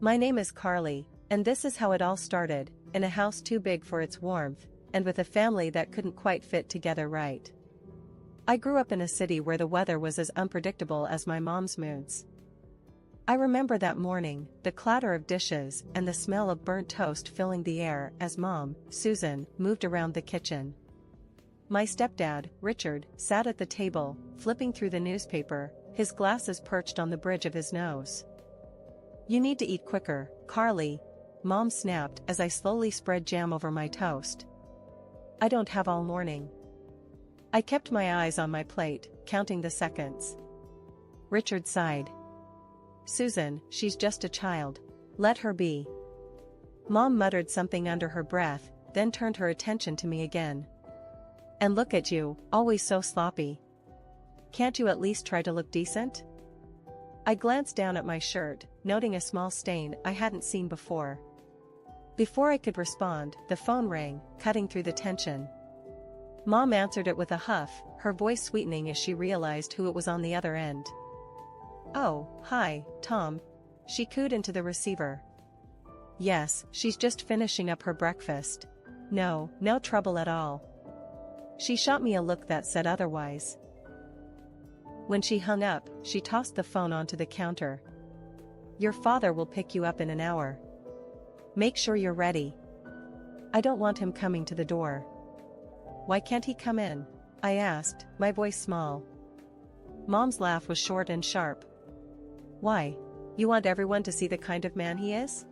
My name is Carly, and this is how it all started, in a house too big for its warmth, and with a family that couldn't quite fit together right. I grew up in a city where the weather was as unpredictable as my mom's moods. I remember that morning, the clatter of dishes and the smell of burnt toast filling the air as Mom, Susan, moved around the kitchen. My stepdad, Richard, sat at the table, flipping through the newspaper, his glasses perched on the bridge of his nose. "You need to eat quicker, Carly," Mom snapped as I slowly spread jam over my toast. "I don't have all morning." I kept my eyes on my plate, counting the seconds. Richard sighed. "Susan, she's just a child. Let her be." Mom muttered something under her breath, then turned her attention to me again. "And look at you, always so sloppy. Can't you at least try to look decent?" I glanced down at my shirt, noting a small stain I hadn't seen before. Before I could respond, the phone rang, cutting through the tension. Mom answered it with a huff, her voice sweetening as she realized who it was on the other end. "Oh, hi, Tom," she cooed into the receiver. "Yes, she's just finishing up her breakfast. No trouble at all." She shot me a look that said otherwise. When she hung up, she tossed the phone onto the counter. "Your father will pick you up in an hour. Make sure you're ready." "I don't want him coming to the door." "Why can't he come in?" I asked, my voice small. Mom's laugh was short and sharp. "Why? You want everyone to see the kind of man he is?"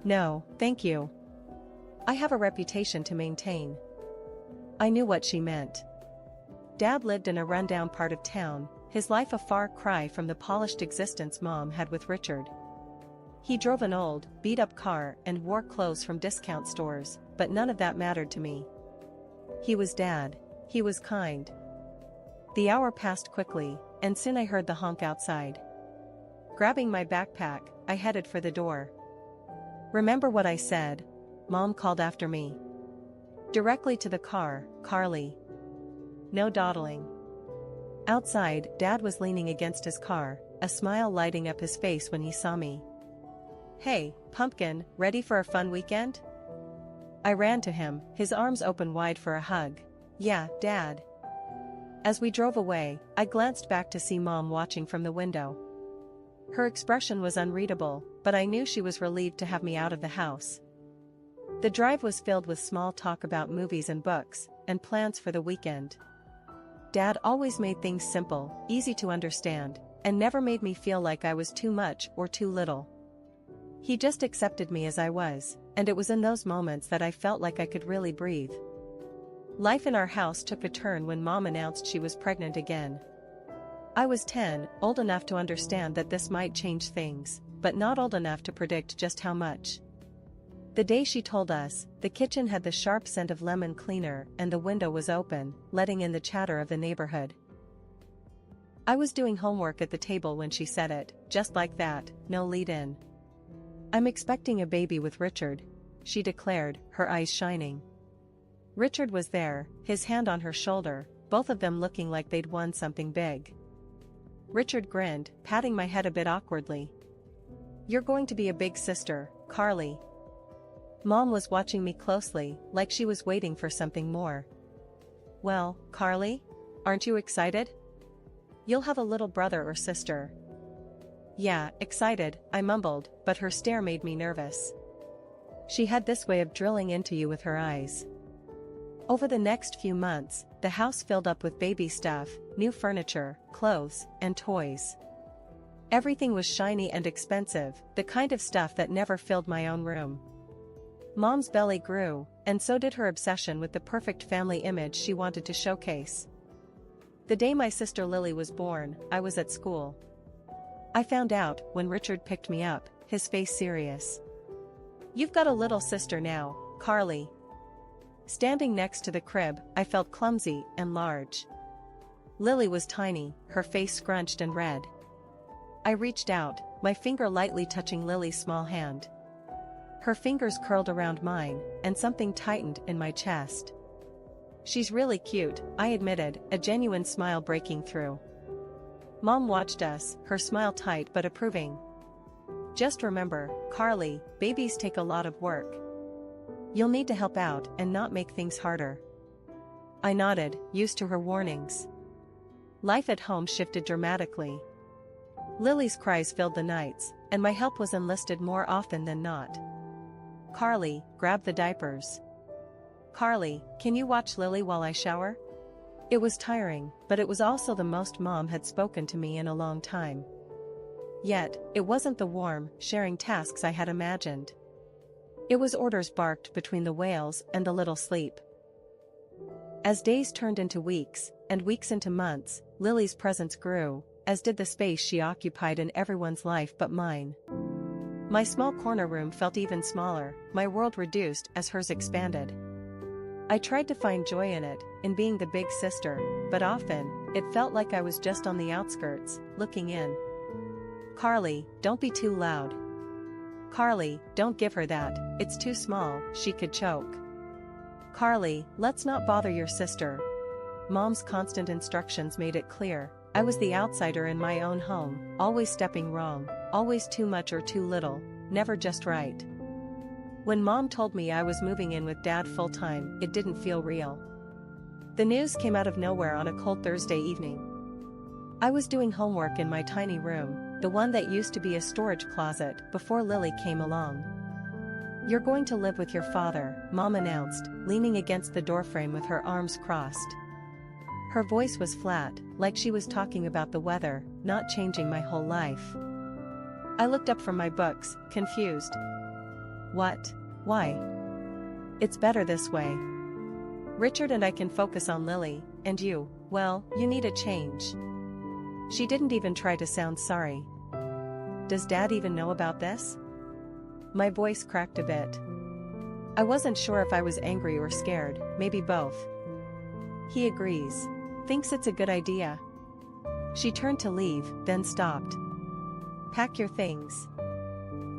"No, thank you. I have a reputation to maintain." I knew what she meant. Dad lived in a rundown part of town, his life a far cry from the polished existence Mom had with Richard. He drove an old, beat-up car and wore clothes from discount stores, but none of that mattered to me. He was Dad. He was kind. The hour passed quickly, and soon I heard the honk outside. Grabbing my backpack, I headed for the door. "Remember what I said?" Mom called after me. "Directly to the car, Carly. No dawdling." Outside, Dad was leaning against his car, a smile lighting up his face when he saw me. "Hey, pumpkin, ready for a fun weekend?" I ran to him, his arms open wide for a hug. "Yeah, Dad." As we drove away, I glanced back to see Mom watching from the window. Her expression was unreadable, but I knew she was relieved to have me out of the house. The drive was filled with small talk about movies and books, and plans for the weekend. Dad always made things simple, easy to understand, and never made me feel like I was too much or too little. He just accepted me as I was, and it was in those moments that I felt like I could really breathe. Life in our house took a turn when Mom announced she was pregnant again. I was 10, old enough to understand that this might change things, but not old enough to predict just how much. The day she told us, the kitchen had the sharp scent of lemon cleaner and the window was open, letting in the chatter of the neighborhood. I was doing homework at the table when she said it, just like that, no lead-in. "I'm expecting a baby with Richard," she declared, her eyes shining. Richard was there, his hand on her shoulder, both of them looking like they'd won something big. Richard grinned, patting my head a bit awkwardly. "You're going to be a big sister, Carly." Mom was watching me closely, like she was waiting for something more. "Well, Carly? Aren't you excited? You'll have a little brother or sister." "Yeah, excited," I mumbled, but her stare made me nervous. She had this way of drilling into you with her eyes. Over the next few months, the house filled up with baby stuff, new furniture, clothes, and toys. Everything was shiny and expensive, the kind of stuff that never filled my own room. Mom's belly grew, and so did her obsession with the perfect family image she wanted to showcase. The day my sister Lily was born, I was at school. I found out when Richard picked me up, his face serious. "You've got a little sister now, Carly." Standing next to the crib, I felt clumsy and large. Lily was tiny, her face scrunched and red. I reached out, my finger lightly touching Lily's small hand. Her fingers curled around mine, and something tightened in my chest. "She's really cute," I admitted, a genuine smile breaking through. Mom watched us, her smile tight but approving. Just remember, Carly, babies take a lot of work. You'll need to help out and not make things harder. I nodded, used to her warnings. Life at home shifted dramatically. Lily's cries filled the nights, and my help was enlisted more often than not. Carly, grab the diapers. Carly, can you watch Lily while I shower? It was tiring, but it was also the most Mom had spoken to me in a long time. Yet, it wasn't the warm, sharing tasks I had imagined. It was orders barked between the wails and the little sleep. As days turned into weeks, and weeks into months, Lily's presence grew, as did the space she occupied in everyone's life but mine. My small corner room felt even smaller, my world reduced as hers expanded. I tried to find joy in it, in being the big sister, but often, it felt like I was just on the outskirts, looking in. Carly, don't be too loud. Carly, don't give her that, it's too small, she could choke. Carly, let's not bother your sister. Mom's constant instructions made it clear, I was the outsider in my own home, always stepping wrong, always too much or too little, never just right. When Mom told me I was moving in with Dad full-time, it didn't feel real. The news came out of nowhere on a cold Thursday evening. I was doing homework in my tiny room, the one that used to be a storage closet, before Lily came along. You're going to live with your father, Mom announced, leaning against the doorframe with her arms crossed. Her voice was flat, like she was talking about the weather, not changing my whole life. I looked up from my books, confused. What? Why? It's better this way. Richard and I can focus on Lily, and you, well, you need a change. She didn't even try to sound sorry. Does Dad even know about this? My voice cracked a bit. I wasn't sure if I was angry or scared, maybe both. He agrees. Thinks it's a good idea. She turned to leave, then stopped. Pack your things.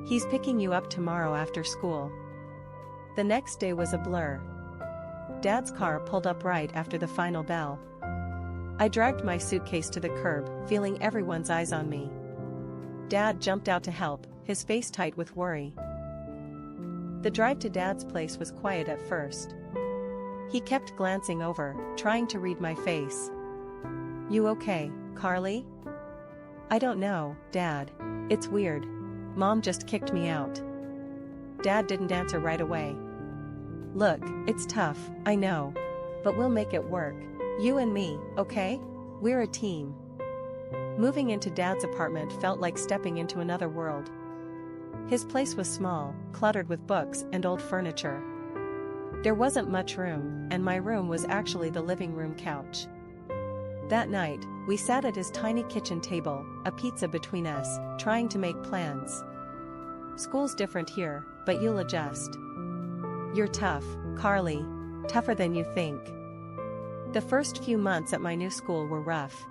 He's picking you up tomorrow after school. The next day was a blur. Dad's car pulled up right after the final bell. I dragged my suitcase to the curb, feeling everyone's eyes on me. Dad jumped out to help, his face tight with worry. The drive to Dad's place was quiet at first. He kept glancing over, trying to read my face. You okay, Carly? I don't know, Dad. It's weird. Mom just kicked me out. Dad didn't answer right away. Look, it's tough, I know. But we'll make it work. You and me, okay? We're a team. Moving into Dad's apartment felt like stepping into another world. His place was small, cluttered with books and old furniture. There wasn't much room, and my room was actually the living room couch. That night, we sat at his tiny kitchen table, a pizza between us, trying to make plans. School's different here, but you'll adjust. You're tough, Carly. Tougher than you think. The first few months at my new school were rough.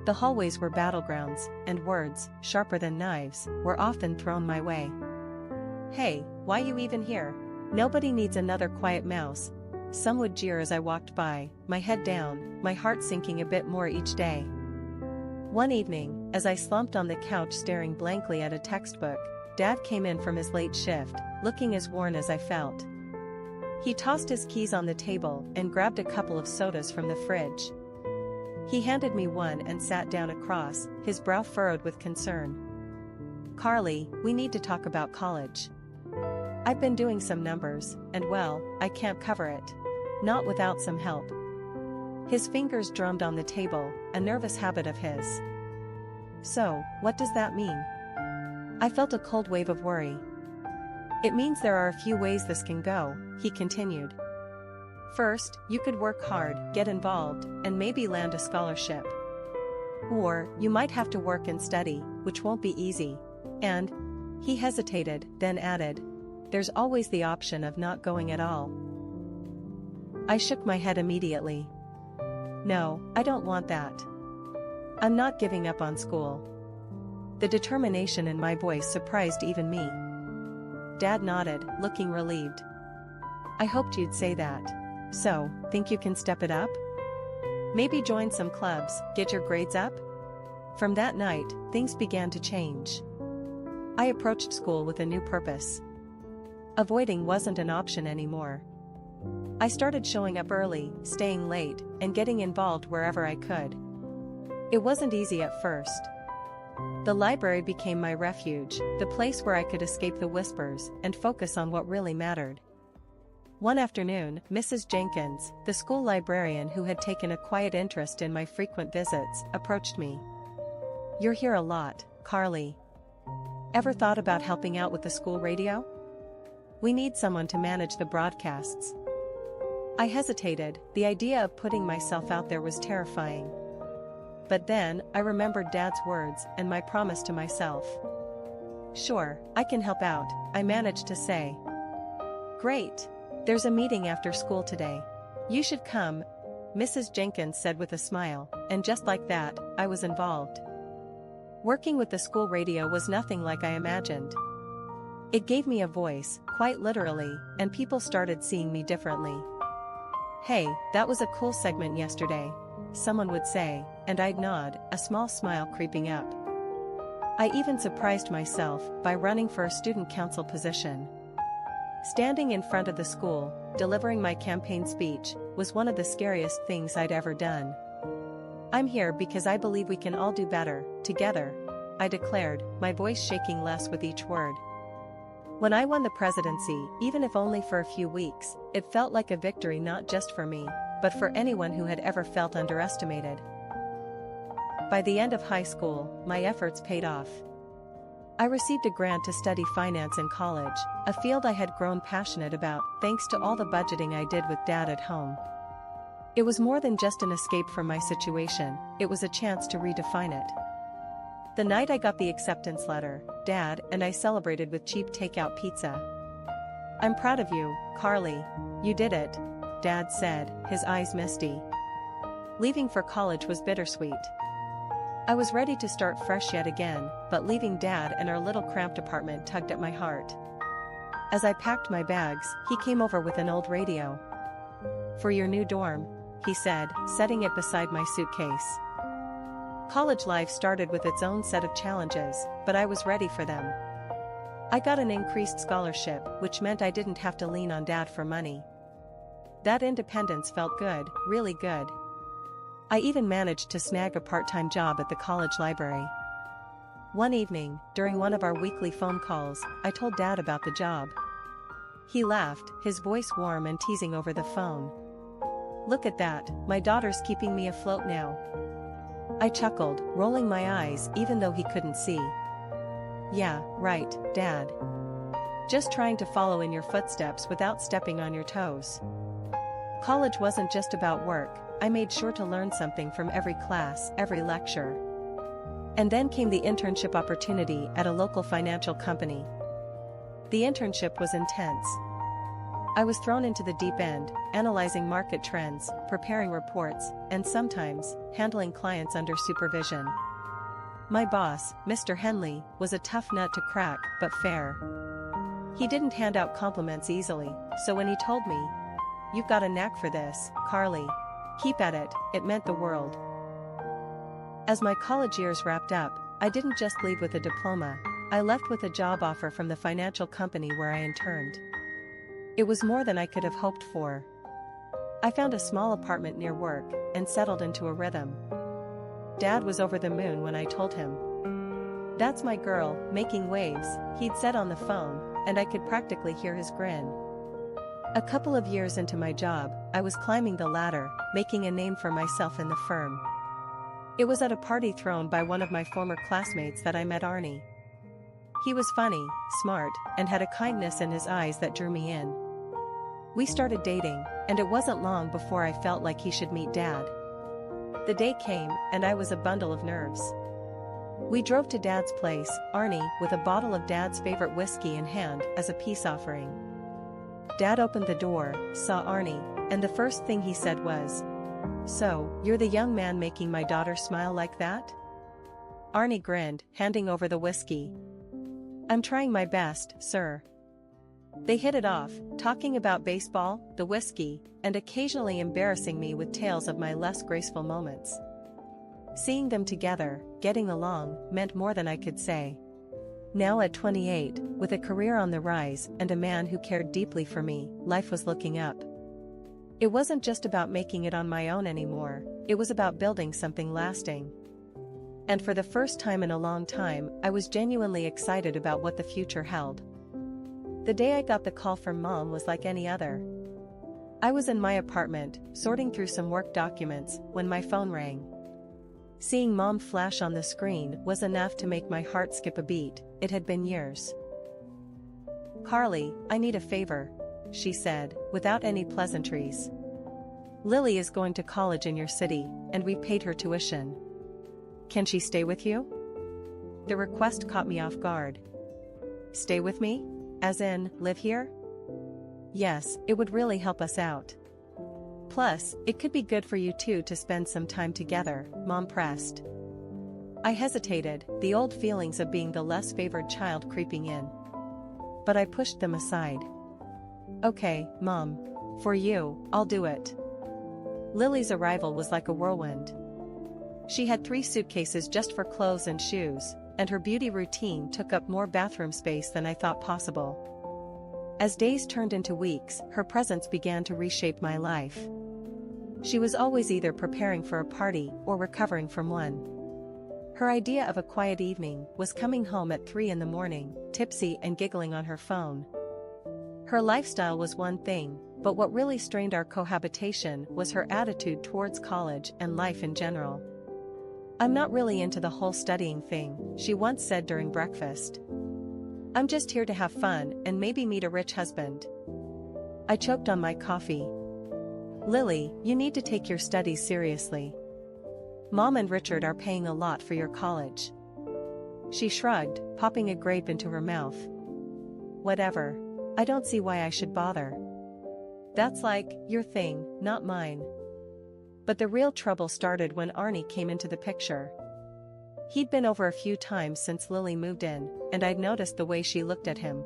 The hallways were battlegrounds, and words, sharper than knives, were often thrown my way. Hey, why you even here? Nobody needs another quiet mouse. Some would jeer as I walked by, my head down, my heart sinking a bit more each day. One evening, as I slumped on the couch staring blankly at a textbook, Dad came in from his late shift, looking as worn as I felt. He tossed his keys on the table and grabbed a couple of sodas from the fridge. He handed me one and sat down across, his brow furrowed with concern. Carly, we need to talk about college. I've been doing some numbers, and well, I can't cover it. Not without some help. His fingers drummed on the table, a nervous habit of his. So, what does that mean? I felt a cold wave of worry. It means there are a few ways this can go, he continued. First, you could work hard, get involved, and maybe land a scholarship. Or, you might have to work and study, which won't be easy. And, he hesitated, then added, there's always the option of not going at all. I shook my head immediately. No, I don't want that. I'm not giving up on school. The determination in my voice surprised even me. Dad nodded, looking relieved. I hoped you'd say that. So, think you can step it up? Maybe join some clubs, get your grades up? From that night, things began to change. I approached school with a new purpose. Avoiding wasn't an option anymore. I started showing up early, staying late, and getting involved wherever I could. It wasn't easy at first. The library became my refuge, the place where I could escape the whispers and focus on what really mattered. One afternoon, Mrs. Jenkins, the school librarian who had taken a quiet interest in my frequent visits, approached me. "You're here a lot, Carly. Ever thought about helping out with the school radio? We need someone to manage the broadcasts." I hesitated, the idea of putting myself out there was terrifying. But then, I remembered Dad's words and my promise to myself. "Sure, I can help out," I managed to say. "Great. There's a meeting after school today. You should come," Mrs. Jenkins said with a smile, and just like that, I was involved. Working with the school radio was nothing like I imagined. It gave me a voice, quite literally, and people started seeing me differently. "Hey, that was a cool segment yesterday," someone would say, and I'd nod, a small smile creeping up. I even surprised myself by running for a student council position. Standing in front of the school, delivering my campaign speech, was one of the scariest things I'd ever done. "I'm here because I believe we can all do better, together," I declared, my voice shaking less with each word. When I won the presidency, even if only for a few weeks, it felt like a victory not just for me, but for anyone who had ever felt underestimated. By the end of high school, my efforts paid off. I received a grant to study finance in college, a field I had grown passionate about thanks to all the budgeting I did with Dad at home. It was more than just an escape from my situation, it was a chance to redefine it. The night I got the acceptance letter, Dad and I celebrated with cheap takeout pizza. "I'm proud of you, Carly. You did it," Dad said, his eyes misty. Leaving for college was bittersweet. I was ready to start fresh yet again, but leaving Dad and our little cramped apartment tugged at my heart. As I packed my bags, he came over with an old radio. "For your new dorm," he said, setting it beside my suitcase. College life started with its own set of challenges, but I was ready for them. I got an increased scholarship, which meant I didn't have to lean on Dad for money. That independence felt good, really good. I even managed to snag a part-time job at the college library. One evening, during one of our weekly phone calls, I told Dad about the job. He laughed, his voice warm and teasing over the phone. "Look at that, my daughter's keeping me afloat now." I chuckled, rolling my eyes even though he couldn't see. "Yeah, right, Dad. Just trying to follow in your footsteps without stepping on your toes." College wasn't just about work, I made sure to learn something from every class, every lecture. And then came the internship opportunity at a local financial company. The internship was intense. I was thrown into the deep end, analyzing market trends, preparing reports, and sometimes, handling clients under supervision. My boss, Mr. Henley, was a tough nut to crack, but fair. He didn't hand out compliments easily, so when he told me, "You've got a knack for this, Carly. Keep at it," it meant the world. As my college years wrapped up, I didn't just leave with a diploma, I left with a job offer from the financial company where I interned. It was more than I could have hoped for. I found a small apartment near work, and settled into a rhythm. Dad was over the moon when I told him. "That's my girl, making waves," he'd said on the phone, and I could practically hear his grin. A couple of years into my job, I was climbing the ladder, making a name for myself in the firm. It was at a party thrown by one of my former classmates that I met Arnie. He was funny, smart, and had a kindness in his eyes that drew me in. We started dating, and it wasn't long before I felt like he should meet Dad. The day came, and I was a bundle of nerves. We drove to Dad's place, Arnie with a bottle of Dad's favorite whiskey in hand as a peace offering. Dad opened the door, saw Arnie, and the first thing he said was, "So, you're the young man making my daughter smile like that?" Arnie grinned, handing over the whiskey. "I'm trying my best, sir." They hit it off, talking about baseball, the whiskey, and occasionally embarrassing me with tales of my less graceful moments. Seeing them together, getting along, meant more than I could say. Now at 28, with a career on the rise and a man who cared deeply for me, life was looking up. It wasn't just about making it on my own anymore, it was about building something lasting. And for the first time in a long time, I was genuinely excited about what the future held. The day I got the call from Mom was like any other. I was in my apartment, sorting through some work documents, when my phone rang. Seeing Mom flash on the screen was enough to make my heart skip a beat. It had been years. "Carly, I need a favor," she said, without any pleasantries. "Lily is going to college in your city, and we paid her tuition. Can she stay with you?" The request caught me off guard. Stay with me? As in, live here? Yes, it would really help us out. Plus, it could be good for you two to spend some time together, Mom pressed. I hesitated, the old feelings of being the less favored child creeping in. But I pushed them aside. "Okay, Mom. For you, I'll do it." Lily's arrival was like a whirlwind. She had 3 suitcases just for clothes and shoes, and her beauty routine took up more bathroom space than I thought possible. As days turned into weeks, her presence began to reshape my life. She was always either preparing for a party or recovering from one. Her idea of a quiet evening was coming home at 3 in the morning, tipsy and giggling on her phone. Her lifestyle was one thing, but what really strained our cohabitation was her attitude towards college and life in general. "I'm not really into the whole studying thing," she once said during breakfast. "I'm just here to have fun and maybe meet a rich husband." I choked on my coffee. "Lily, you need to take your studies seriously. Mom and Richard are paying a lot for your college." She shrugged, popping a grape into her mouth. "Whatever. I don't see why I should bother. That's like, your thing, not mine." But the real trouble started when Arnie came into the picture. He'd been over a few times since Lily moved in, and I'd noticed the way she looked at him.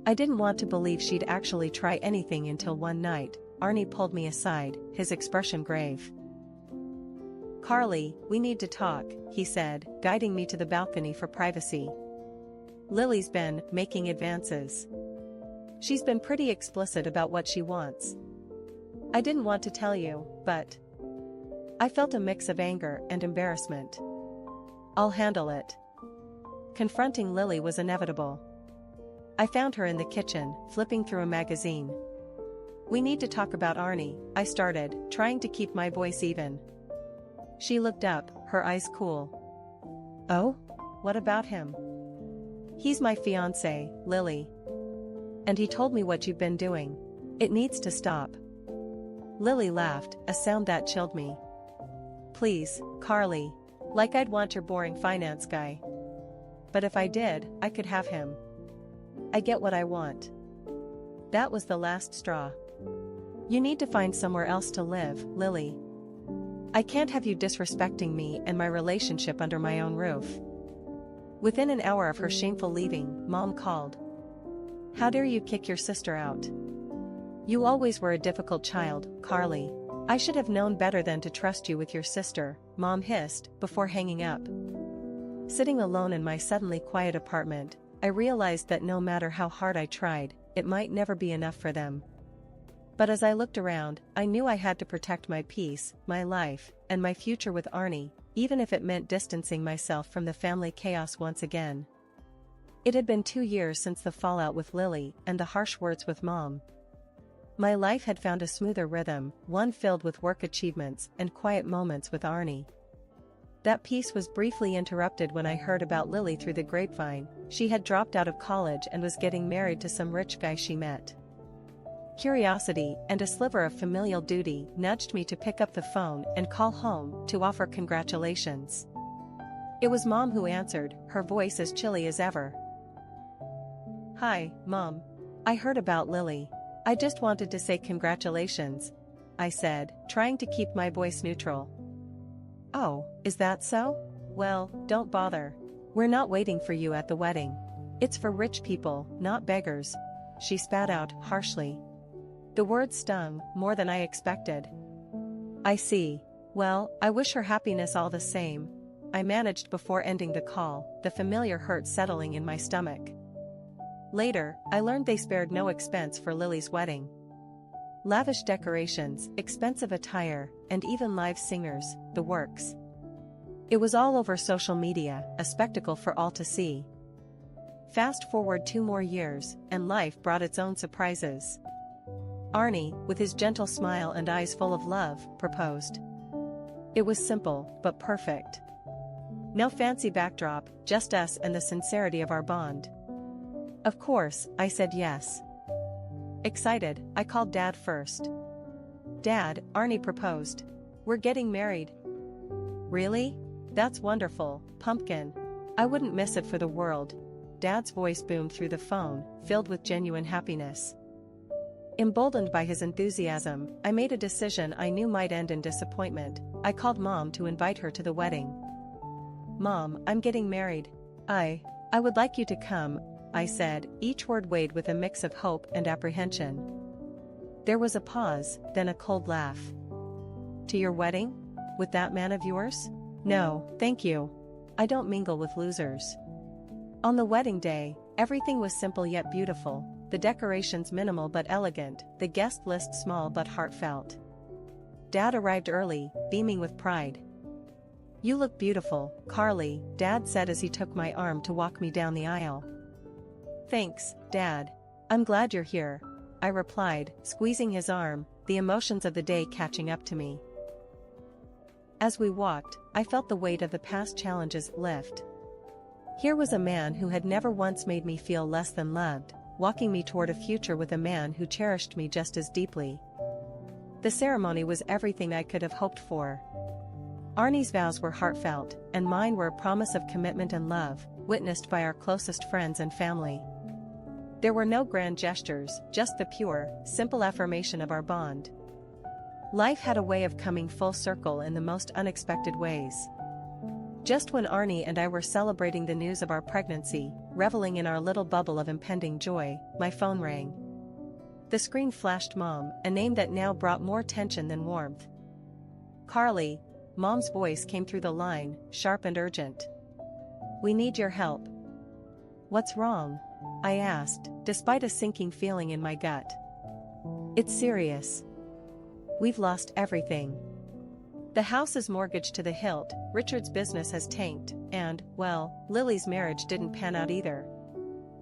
I didn't want to believe she'd actually try anything until one night, Arnie pulled me aside, his expression grave. "Carly, we need to talk," he said, guiding me to the balcony for privacy. "Lily's been making advances. She's been pretty explicit about what she wants. I didn't want to tell you, but..." I felt a mix of anger and embarrassment. "I'll handle it." Confronting Lily was inevitable. I found her in the kitchen, flipping through a magazine. "We need to talk about Arnie," I started, trying to keep my voice even. She looked up, her eyes cool. "Oh? What about him?" "He's my fiancé, Lily. And he told me what you've been doing. It needs to stop." Lily laughed, a sound that chilled me. "Please, Carly. Like I'd want your boring finance guy. But if I did, I could have him. I get what I want." That was the last straw. "You need to find somewhere else to live, Lily. I can't have you disrespecting me and my relationship under my own roof." Within an hour of her shameful leaving, Mom called. "How dare you kick your sister out? You always were a difficult child, Carly. I should have known better than to trust you with your sister," Mom hissed, before hanging up. Sitting alone in my suddenly quiet apartment, I realized that no matter how hard I tried, it might never be enough for them. But as I looked around, I knew I had to protect my peace, my life, and my future with Arnie, even if it meant distancing myself from the family chaos once again. It had been 2 years since the fallout with Lily and the harsh words with Mom. My life had found a smoother rhythm, one filled with work achievements and quiet moments with Arnie. That peace was briefly interrupted when I heard about Lily through the grapevine. She had dropped out of college and was getting married to some rich guy she met. Curiosity and a sliver of familial duty nudged me to pick up the phone and call home to offer congratulations. It was Mom who answered, her voice as chilly as ever. "Hi, Mom. I heard about Lily. I just wanted to say congratulations," I said, trying to keep my voice neutral. "Oh, is that so? Well, don't bother. We're not waiting for you at the wedding. It's for rich people, not beggars," she spat out, harshly. The words stung, more than I expected. "I see. Well, I wish her happiness all the same. I managed before ending the call, the familiar hurt settling in my stomach. Later, I learned they spared no expense for Lily's wedding. Lavish decorations, expensive attire, and even live singers, the works. It was all over social media, a spectacle for all to see. Fast forward 2 more years, and life brought its own surprises. Arnie, with his gentle smile and eyes full of love, proposed. It was simple, but perfect. No fancy backdrop, just us and the sincerity of our bond. Of course, I said yes. Excited, I called Dad first. Dad, Arnie proposed. We're getting married. Really? That's wonderful, pumpkin. I wouldn't miss it for the world. Dad's voice boomed through the phone, filled with genuine happiness. Emboldened by his enthusiasm, I made a decision I knew might end in disappointment. I called Mom to invite her to the wedding. Mom, I'm getting married. I would like you to come, I said, each word weighed with a mix of hope and apprehension. There was a pause, then a cold laugh. To your wedding? With that man of yours? No, thank you. I don't mingle with losers. On the wedding day, everything was simple yet beautiful, the decorations minimal but elegant, the guest list small but heartfelt. Dad arrived early, beaming with pride. You look beautiful, Carly, Dad said as he took my arm to walk me down the aisle. Thanks, Dad. I'm glad you're here, I replied, squeezing his arm, the emotions of the day catching up to me. As we walked, I felt the weight of the past challenges lift. Here was a man who had never once made me feel less than loved, walking me toward a future with a man who cherished me just as deeply. The ceremony was everything I could have hoped for. Arnie's vows were heartfelt, and mine were a promise of commitment and love, witnessed by our closest friends and family. There were no grand gestures, just the pure, simple affirmation of our bond. Life had a way of coming full circle in the most unexpected ways. Just when Arnie and I were celebrating the news of our pregnancy, reveling in our little bubble of impending joy, my phone rang. The screen flashed Mom, a name that now brought more tension than warmth. Carly, Mom's voice came through the line, sharp and urgent. We need your help. What's wrong? I asked, despite a sinking feeling in my gut. It's serious. We've lost everything. The house is mortgaged to the hilt, Richard's business has tanked, and, well, Lily's marriage didn't pan out either.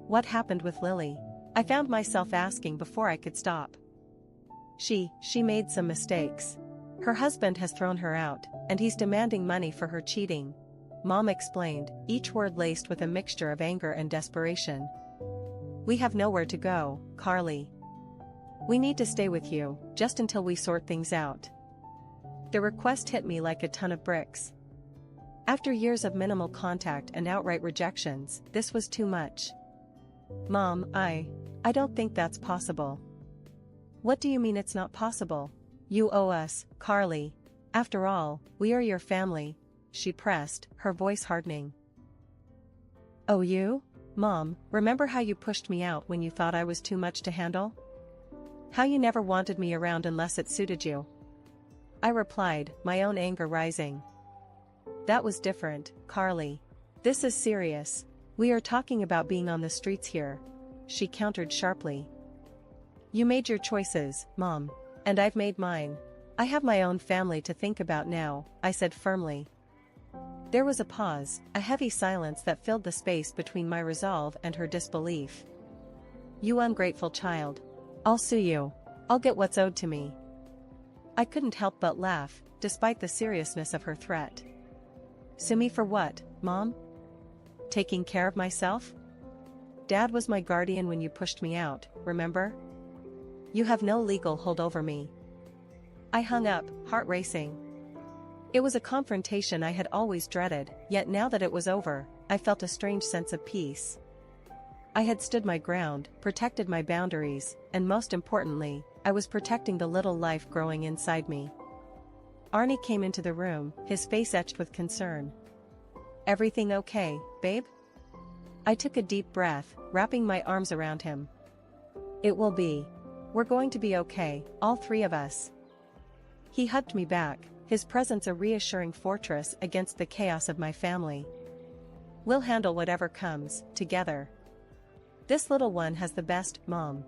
What happened with Lily? I found myself asking before I could stop. She made some mistakes. Her husband has thrown her out, and he's demanding money for her cheating, Mom explained, each word laced with a mixture of anger and desperation. We have nowhere to go, Carly. We need to stay with you, just until we sort things out. The request hit me like a ton of bricks. After years of minimal contact and outright rejections, this was too much. Mom, I don't think that's possible. What do you mean it's not possible? You owe us, Carly. After all, we are your family, she pressed, her voice hardening. Oh, you? Mom, remember how you pushed me out when you thought I was too much to handle? How you never wanted me around unless it suited you? I replied, my own anger rising. That was different, Carly. This is serious. We are talking about being on the streets here, she countered sharply. You made your choices, Mom, and I've made mine. I have my own family to think about now, I said firmly. There was a pause, a heavy silence that filled the space between my resolve and her disbelief. You ungrateful child. I'll sue you. I'll get what's owed to me. I couldn't help but laugh, despite the seriousness of her threat. Sue me for what, Mom? Taking care of myself? Dad was my guardian when you pushed me out, remember? You have no legal hold over me. I hung up, heart racing. It was a confrontation I had always dreaded, yet now that it was over, I felt a strange sense of peace. I had stood my ground, protected my boundaries, and most importantly, I was protecting the little life growing inside me. Arnie came into the room, his face etched with concern. Everything okay, babe? I took a deep breath, wrapping my arms around him. It will be. We're going to be okay, all three of us. He hugged me back, his presence a reassuring fortress against the chaos of my family. We'll handle whatever comes, together. This little one has the best, Mom.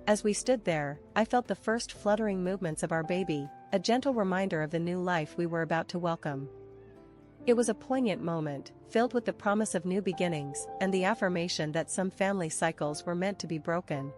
As we stood there, I felt the first fluttering movements of our baby, a gentle reminder of the new life we were about to welcome. It was a poignant moment, filled with the promise of new beginnings and the affirmation that some family cycles were meant to be broken,